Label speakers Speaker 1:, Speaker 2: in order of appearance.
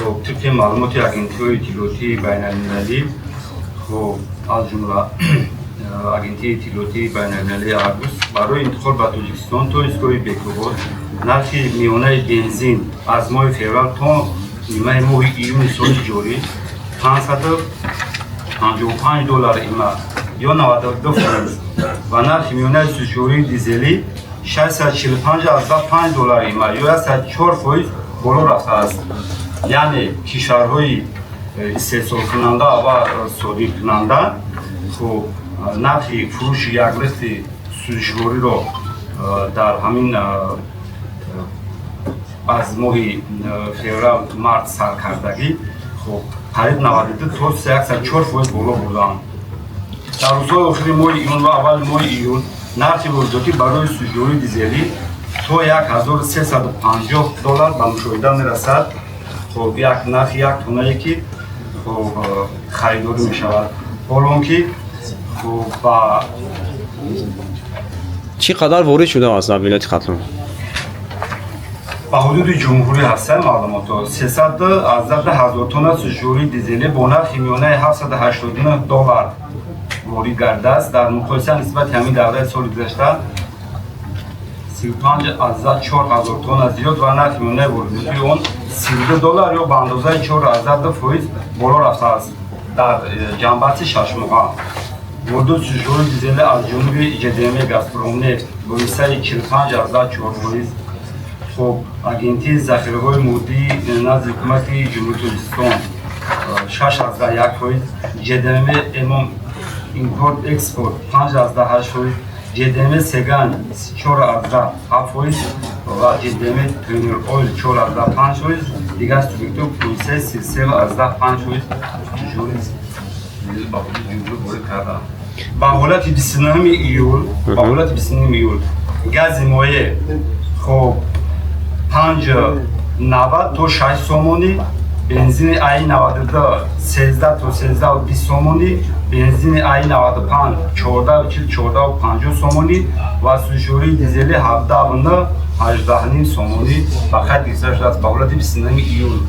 Speaker 1: خب طبق معلومات اگنتی‌های اطلاعاتی بین‌المللی خب از جمله اگنتی اطلاعاتی بین‌المللی ارگوس برای انتقال به تاجیکستان تا ایستگاه بکوباد نرخ میانه بنزین از ماه فوریه تا نیمه ماه ایون سال جاری $555 یا 92 فرانک و نرخ میانه سوژوری دیزلی $645 یا 104% بالا رفته است. یعنی کشورهای استحصال کننده و صادر کننده خب نرخ فروش یک لیتر سوژوری را در همین از ماه فوریه مارس سال کردگی خب قریب 92 تا 104% بالا بردند. در روزهای آخر ماه ایون و اول ماه ایون نرخ وارداتی برای سوژوری دیزلی تا $1350 به مشاهده میرسد. خب یک نرخ یک تونایی که خب خریداری می شود. حالا که خب
Speaker 2: چقدر وارد شده از ولایت ختلون؟
Speaker 1: به حدود جمهوری هستن معلومات 310,000 تن سوژوری دیزلی با نرخ میانه $789 وارد گردیده است. در مقایسه نسبت همین دوره سال گذشته 35,400 تن زیاد و نرخ میانه وارداتی آن $32 یا به اندازه 4% بالا رفته است. در جنبه ششم واردات سوژوری دیزلی از جانب جدیمی گازپروم نفت با حصه 45,400 خب اگنتی ذخیره‌های مودی نزد حکومت جمهوری تاجیکستان 6.1%، جدیمی امام ایمپورت اکسپورت 5.8%، جدیمی سگان 4.7% و جدیمی ترینر اویل 4.5%. دیگه از توبیکتو پروسه 33.5% جوری با جمهوری وارد کرده. با حالت 29 ایول گاز مایع خب 5.90 تا 6 سومونی، بنزین ای 92 13 تا 13 و 20 سومونی، بنزین ای 95 14 و 14 و 50 سومونی و سوژوری دیزلی 17 و 18 سومونی. فقط گذشته است. با حالت 29 ایول